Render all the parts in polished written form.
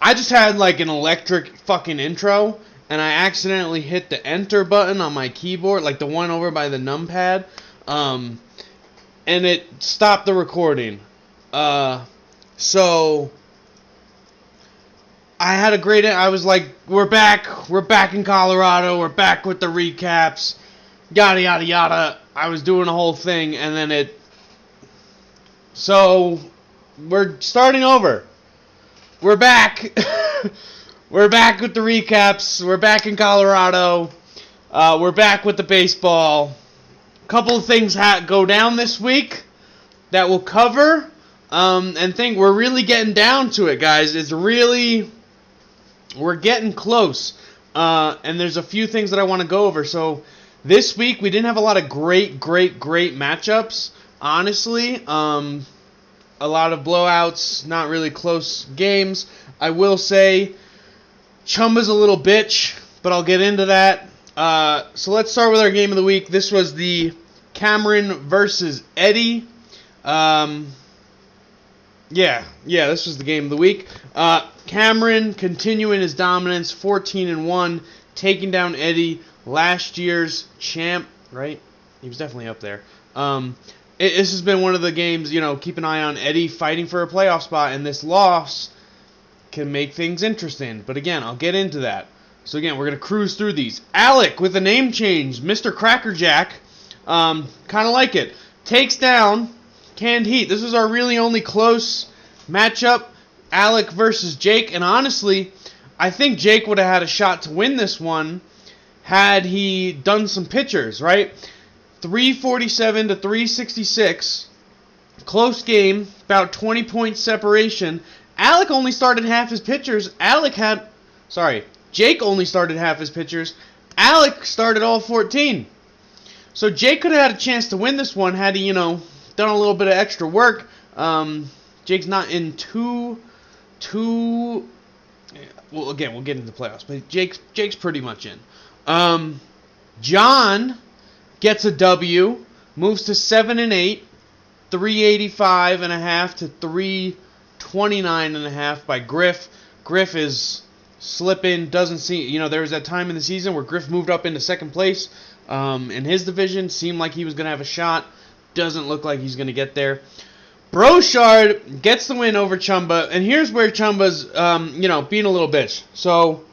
I just had like an electric fucking intro, and I accidentally hit the enter button on my keyboard, like the one over by the numpad, and it stopped the recording. So I had a great. I was like, we're back in Colorado, we're back with the recaps, yada yada yada. I was doing the whole thing, and then it. So we're starting over. We're back. We're back with the recaps. We're back in Colorado. We're back with the baseball. A couple of things go down this week that we'll cover. And think we're really getting down to it, guys. We're getting close. And there's a few things that I want to go over. So this week we didn't have a lot of great matchups. Honestly, a lot of blowouts, not really close games. I will say Chumba's a little bitch, but I'll get into that. So let's start with our game of the week. This was the Cameron versus Eddie. This was the game of the week. Cameron continuing his dominance, 14-1, taking down Eddie, last year's champ, right? He was definitely up there. This has been one of the games, keep an eye on Eddie fighting for a playoff spot, and this loss can make things interesting. But again, I'll get into that. So again, we're going to cruise through these. Alec with a name change, Mr. Crackerjack, kind of like it, takes down Canned Heat. This was our really only close matchup, Alec versus Jake, and honestly, I think Jake would have had a shot to win this one had he done some pitchers, right? 347 to 366. Close game, about 20 point separation. Alec only started half his pitchers. Jake only started half his pitchers. Alec started all 14. So Jake could have had a chance to win this one had he, done a little bit of extra work. Jake's not in well, again, we'll get into the playoffs, but Jake's pretty much in. John gets a W, moves to 7-8, 385.5 to 329.5 by Griff. Griff is slipping, doesn't see, there was that time in the season where Griff moved up into second place in his division, seemed like he was going to have a shot, doesn't look like he's going to get there. Brochard gets the win over Chumba, and here's where Chumba's, being a little bitch. So,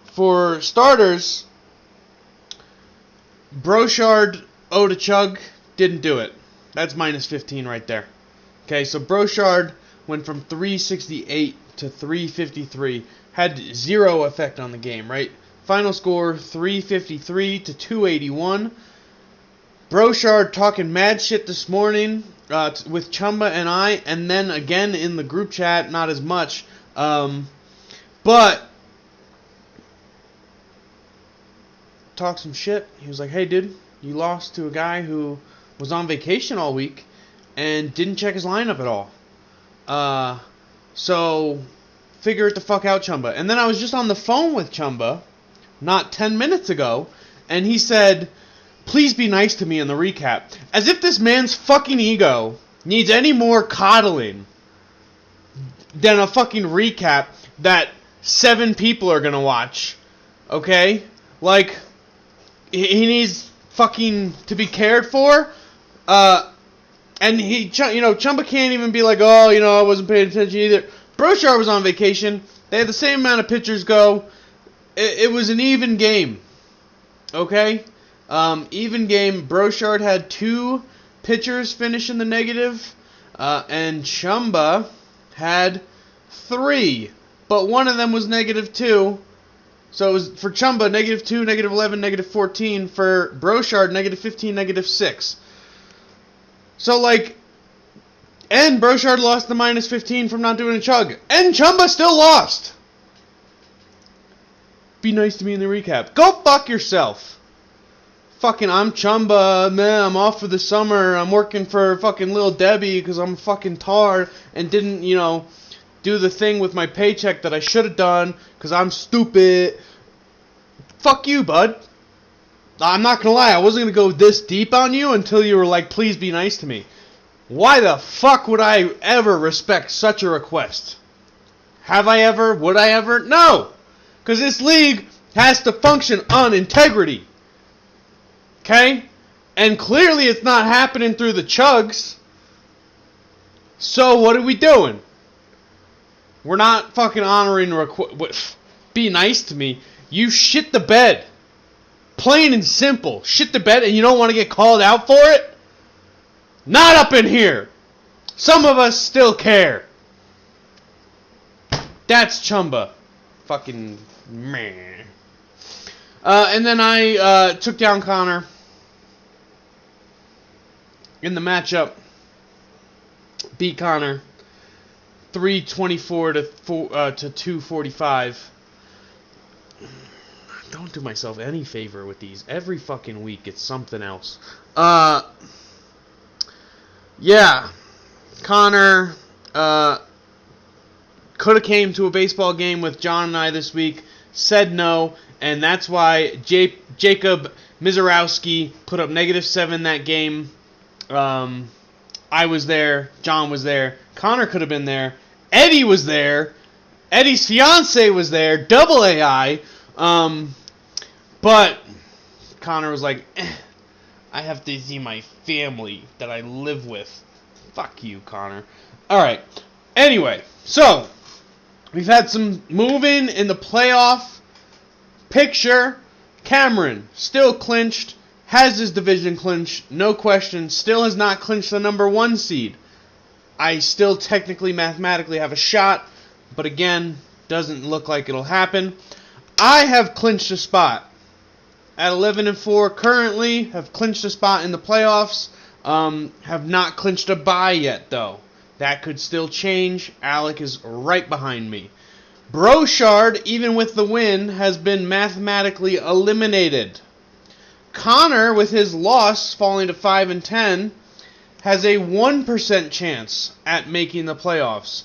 for starters, Brochard owed a chug, didn't do it. That's minus 15 right there. Okay, so Brochard went from 368 to 353, had zero effect on the game, right? Final score 353 to 281. Brochard talking mad shit this morning with Chumba and I, and then again in the group chat, not as much. But talk some shit. He was like, hey, dude, you lost to a guy who was on vacation all week and didn't check his lineup at all. So figure it the fuck out, Chumba. And then I was just on the phone with Chumba not 10 minutes ago, and he said, please be nice to me in the recap. As if this man's fucking ego needs any more coddling than a fucking recap that 7 people are gonna watch. Okay? Like, he needs fucking to be cared for. And Chumba can't even be like, oh, I wasn't paying attention either. Brochard was on vacation. They had the same amount of pitchers go. It was an even game. Okay? Even game. Brochard had 2 pitchers finish in the negative. And Chumba had 3. But one of them was -2. So it was for Chumba, -2, -11, -14. For Brochard, -15, -6. So, and Brochard lost the -15 from not doing a chug. And Chumba still lost. Be nice to me in the recap. Go fuck yourself. Fucking, I'm Chumba, man, I'm off for the summer. I'm working for fucking Lil Debbie because I'm fucking tard and didn't, do the thing with my paycheck that I should have done because I'm stupid. Fuck you, bud. I'm not gonna lie, I wasn't gonna go this deep on you until you were like, please be nice to me. Why the fuck would I ever respect such a request? Have I ever? Would I ever? No! Because this league has to function on integrity. Okay? And clearly it's not happening through the chugs. So what are we doing? We're not fucking honoring be nice to me. You shit the bed. Plain and simple. Shit the bed and you don't want to get called out for it? Not up in here. Some of us still care. That's Chumba. Fucking meh. And then I took down Connor in the matchup. Beat Connor 324 to 245. Don't do myself any favor with these. Every fucking week it's something else. Yeah. Connor could have came to a baseball game with John and I this week. Said no. And that's why Jacob Mizorowski put up -7 that game. I was there. John was there. Connor could have been there. Eddie was there. Eddie's fiance was there. Double AI. But Connor was like, I have to see my family that I live with. Fuck you, Connor. Alright. Anyway, so we've had some moving in the playoff picture. Cameron still clinched. Has his division clinched, no question. Still has not clinched the number 1 seed. I still technically, mathematically have a shot, but again, doesn't look like it'll happen. I have clinched a spot at 11-4 currently. Have clinched a spot in the playoffs. Have not clinched a bye yet, though. That could still change. Alec is right behind me. Brochard, even with the win, has been mathematically eliminated. Connor, with his loss falling to 5-10, has a 1% chance at making the playoffs.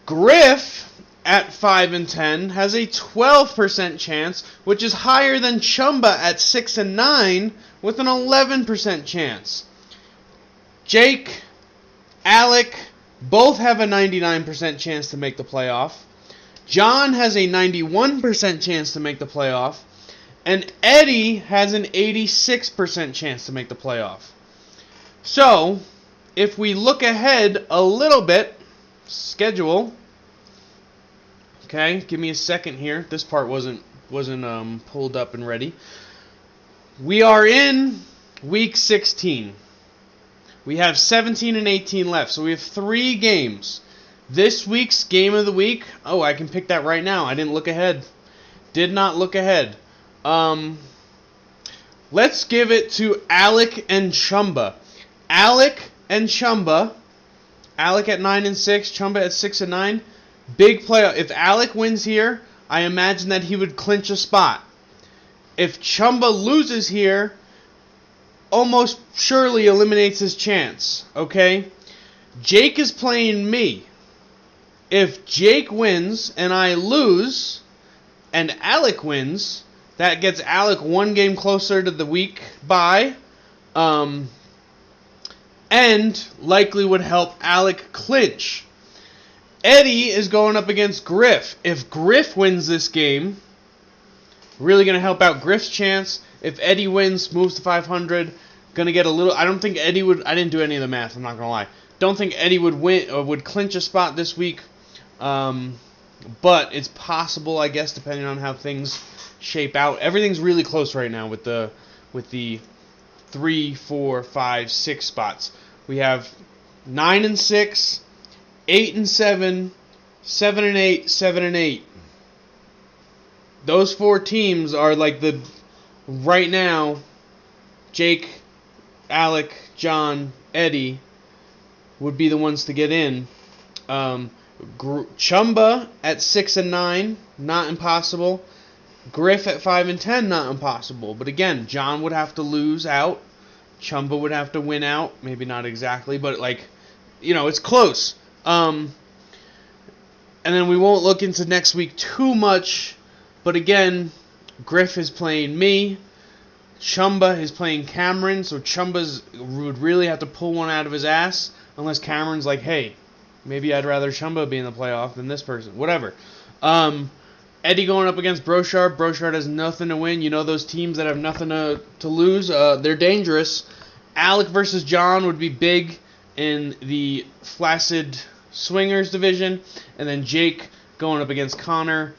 Griff, at 5-10, has a 12% chance, which is higher than Chumba at 6-9, with an 11% chance. Jake, Alec, both have a 99% chance to make the playoff. John has a 91% chance to make the playoff. And Eddie has an 86% chance to make the playoff. So, if we look ahead a little bit, schedule. Okay, give me a second here. This part wasn't pulled up and ready. We are in week 16. We have 17 and 18 left, so we have 3 games. This week's game of the week. Oh, I can pick that right now. I didn't look ahead. Did not look ahead. Let's give it to Alec and Chumba. Alec and Chumba. Alec at 9-6, Chumba at 6-9. Big playoff. If Alec wins here, I imagine that he would clinch a spot. If Chumba loses here, almost surely eliminates his chance. Okay? Jake is playing me. If Jake wins and I lose, and Alec wins, that gets Alec 1 game closer to the week bye. And likely would help Alec clinch. Eddie is going up against Griff. If Griff wins this game, really going to help out Griff's chance. If Eddie wins, moves to 500, going to get a little... I don't think Eddie would... I didn't do any of the math, I'm not going to lie. Don't think Eddie would win or would clinch a spot this week. But it's possible, I guess, depending on how things shape out. Everything's really close right now with the 3, 4, 5, 6 spots. We have 9-6, 8-7, 7-8, 7-8. Those 4 teams are like the right now. Jake, Alec, John, Eddie would be the ones to get in. Chumba at 6-9, not impossible. Griff at 5-10, not impossible. But again, John would have to lose out. Chumba would have to win out. Maybe not exactly, but it's close. And then we won't look into next week too much. But again, Griff is playing me. Chumba is playing Cameron. So Chumba would really have to pull one out of his ass. Unless Cameron's like, hey, Maybe I'd rather Chumba be in the playoff than this person. Whatever. Eddie going up against Brochard. Brochard has nothing to win. You know those teams that have nothing to lose? They're dangerous. Alec versus John would be big in the Flaccid Swingers division. And then Jake going up against Connor.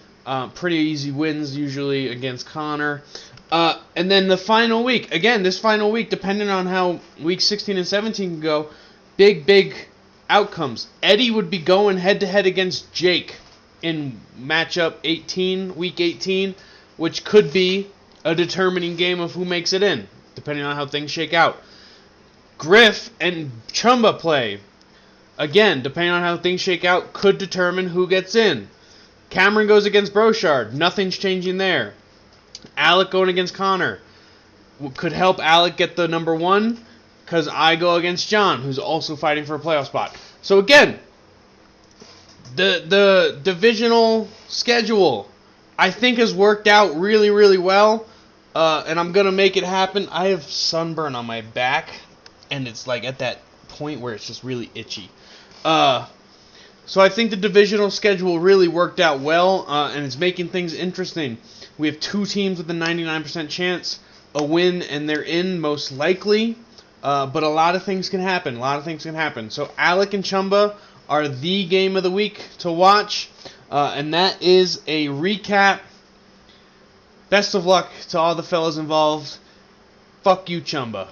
Pretty easy wins usually against Connor. And then the final week. Again, this final week, depending on how week 16 and 17 can go, big outcomes. Eddie would be going head-to-head against Jake in matchup 18, week 18, which could be a determining game of who makes it in, depending on how things shake out. Griff and Chumba play. Again, depending on how things shake out, could determine who gets in. Cameron goes against Brochard. Nothing's changing there. Alec going against Connor. Could help Alec get the number one, because I go against John, who's also fighting for a playoff spot. So again, the divisional schedule, I think, has worked out really, really well, and I'm going to make it happen. I have sunburn on my back, and it's like at that point where it's just really itchy. So I think the divisional schedule really worked out well, and it's making things interesting. We have two teams with a 99% chance, a win, and they're in most likely, but a lot of things can happen. So Alec and Chumba are the game of the week to watch, and that is a recap. Best of luck to all the fellas involved. Fuck you, Chumba.